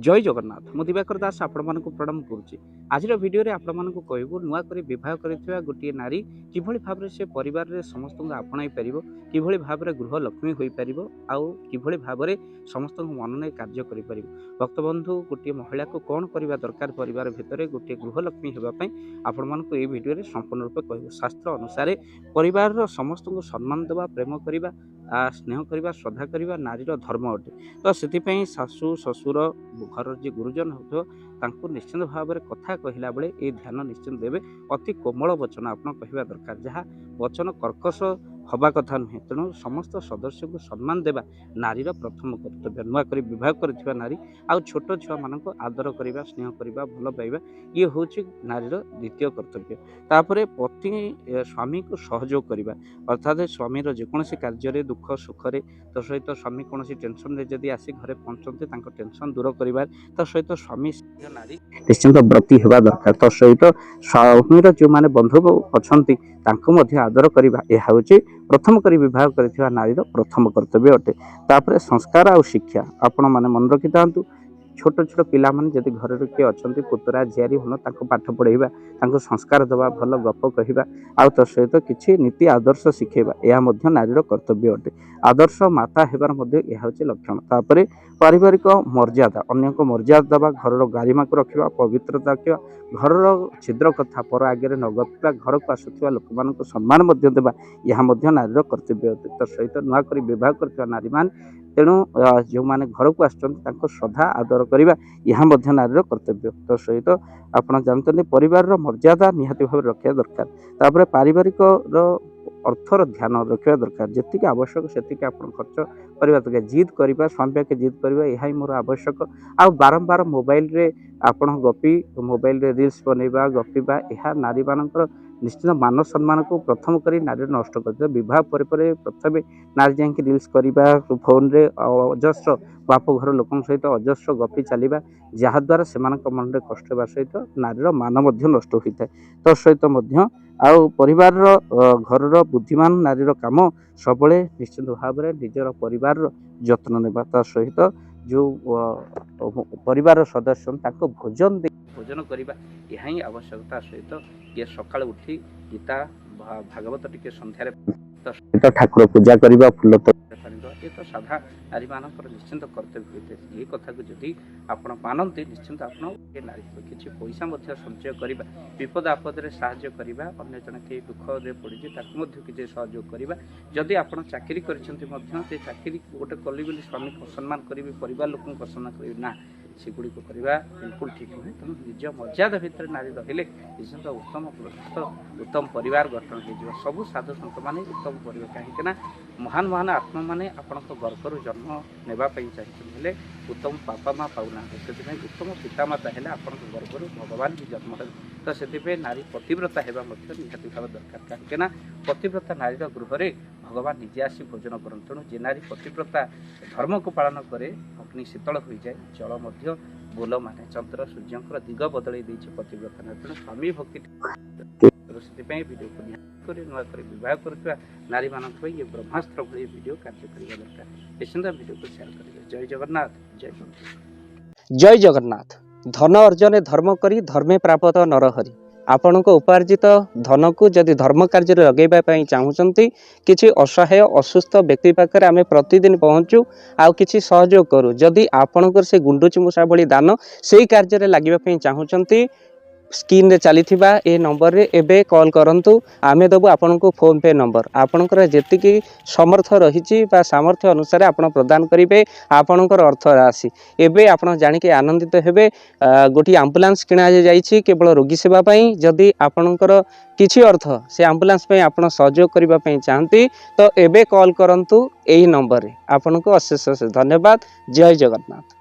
जय जगन्नाथ मु दिवाकर दास आपण मानक प्रणाम करुच्ची आज भिडियो आपण मानक कहबू नुआ कर विवाह कर गोटे नारी किभली भाव से परिवार रे समस्त आपणाई पार किभली भाव गृह लक्ष्मी हो पार आउ किभली भाव समस्त मन नहीं कार्य कर भक्तबंधु गोटे महिला को कौन करवा दरकार परिवार भितर गोटे गृह लक्ष्मी होगापी आपण मानक ये भिडियो संपूर्ण रूपे कहबू। शास्त्र अनुसार परिवार समस्त को सम्मान देवा प्रेम करवा स्नेह करवा श्रद्धा करवा नारीर धर्म अटे। तो से शाशु ससुर घर जी गुरुजन हो निश्चित भाव में कथा कहला बेले ये ध्यान निश्चित देवे अति कोमल वचन आप कहवा दरकार जहाँ वचन कर्कश हवा कथा नुहे। तेणु समस्त सदस्य को सम्मान देवा नारीर प्रथम कर्तव्य। नुआ कर विवाह कर नारी आउ छोट छुआ मान आदर करवा स्नेह करवा भल पाइबा ये हूँ नारीर द्वितीय कर्तव्य। तापर पति स्वामी को सहयोग करवा अर्थात स्वामीर जेकोसी कार्य दुख सुखरे तो सहित स्वामी कौन टेंशन जदि आसी घरे पहुँचते टेंशन दूर कर तो सहित स्वामी नारी निश्चिंत व्रती होगा दरकार। तो सहित स्वामीर जो मैंने बंधु अच्छा आदर करवा यह हूँ प्रथम करी विवाह कर नारीर प्रथम कर्तव्य अटे। तापर संस्कार और शिक्षा आपण मैंने मन रखी था छोट छोट पिला माने जदि घर किए अच्छा पुतरा झियारी भल पाठ पढ़ेबा संस्कार दवा भल गप कहवा आउ तो सहित किसी नीति आदर्श शिखेबा यह नारीर कर्तव्य अटे। आदर्श माता हेबार यह हूँ लक्षण। तापर पारिवारिक मर्यादा अन्य को मर्यादा देवा घर गारिमा को रखा पवित्रता रखा घर छिद्र कथा पर आगे न गपिबा घर को आसुवा लोक मान सम्मान देवा यह नारीर कर्तव्य अटे। तो सहित नुआ कर विवाह कर नारी मान तेणु जो मैंने घर को आसुच्च श्रद्धा आदर करवा यह नारीर कर्तव्य। तो सहित आप जानते परिवार मर्यादा निहाती भाव रखा दरकार। तापर पारिवारिक अर्थर ध्यान रखा दरकार जी आवश्यक से खर्च करवा दरकार। जिद करवा स्वामी के जिद करवा यह मोर आवश्यक आ बारंबार मोबाइल रे आपण गपी मोबाइल रे रील्स बनैबा गपीबा यह नारी मानकर निश्चित मान सम्मान को प्रथम करी नारी नष्ट कर विवाह पर प्रथम नारी जाकि रील्स करवा फोन रे अजस्र बाप घर लोक सहित अजस्र गपी चलवा जहाद्वारा से मन में कष्ट होगा सहित नारीर मान नष्ट होता है। तो सहित आउ परिवार घर बुद्धिमान नारीर काम सब निश्चित भाव में निजर परिवार जत्न नेबा। ता सहित जो परिवार सदस्य भोजन भोजन करवा यह ही आवश्यकता सहित ये सकाल उठी गीता भागवत टिके संध्यारे ठाकुर पूजा करवा फूल ये तो साधा नारी मान निश्चिंत कर्तव्य होते ये कथा को जदि आपण मानते निश्चिंत आप नारी किसी पैसा संचय करवा विपद आपद साहाय्य करवा अन्य जन कई दुख पड़ी किसी सहयोग करवा जदि आप चाकरी कर चाकरी गोटे कली बोली स्वामी को सम्मान करेंगे परिवार लोक को सम्मान करेंगे ना सेगुड़ी को करवा बिल्कुल ठीक नुहे। तेणु निज मर्यादा भितर नारी रहिले निश्चिंत उत्तम प्रस्थ उत्तम परिवार गठन हो सबू साधु सन्त मैंने उत्तम परिवार कहीं महान महान आत्मा मैंने आपण गर्भर जन्म नापी चाहिए उत्तम बापा माँ पाऊना से उत्तम पितामाता है आप गर्भर भगवान भी जन्म देवे। तो से नारी पतिव्रता होगा निहाती भाव दरकार कहीं पतिव्रता नारीर गृह में भगवान निजे आसी भोजन कर तेणु जे नारी पतिव्रता धर्म को पालन करे अग्नि शीतल हो जाए जल बोल माने चंद्र सूर्य दिग बदल पतिव्रता तेणु स्वामी भक्ति से वीडियो को नुआ कर विवाह कर नारी मान ये ब्रह्मास्त्र भाई वीडियो कार्य करने दरकार निश्चिंत वीडियो को शेयर करेंगे। जय जगन्नाथ जय जय जगन्नाथ। धन अर्जन धर्म करी धर्मे प्राप्त नरहरि आपण उपार्जित धन को जदि धर्म कार्य लगेगा चाहूँगी किसी असहाय असुस्थ व्यक्ति पाखे आम प्रतिदिन पहुँचू आउ किसी सहयोग करूँ जदि आपणकर से गुंडुची मूषा भली दान से कार्य लगे चाहूँगी स्क्रीन रे चली ए नंबर रे एबे कॉल करंतु आमे दबु आपन को फोन पे नंबर आपनकर जेतिकी समर्थ रही सामर्थ्य अनुसार आपण प्रदान करेंगे आपणकर अर्थ राशि एबे आपण जानी के आनंदित हेबे। गोटी एम्बुलेंस किणा जाइछि केवल रोगी सेवा पई जदि आपणकर किछि अर्थ से एम्बुलेंस पई आपण सहयोग करिबा पई चाहंती तो एबे कॉल करंतु एही नंबर रे आपन को अशेष धन्यवाद। जय जगन्नाथ।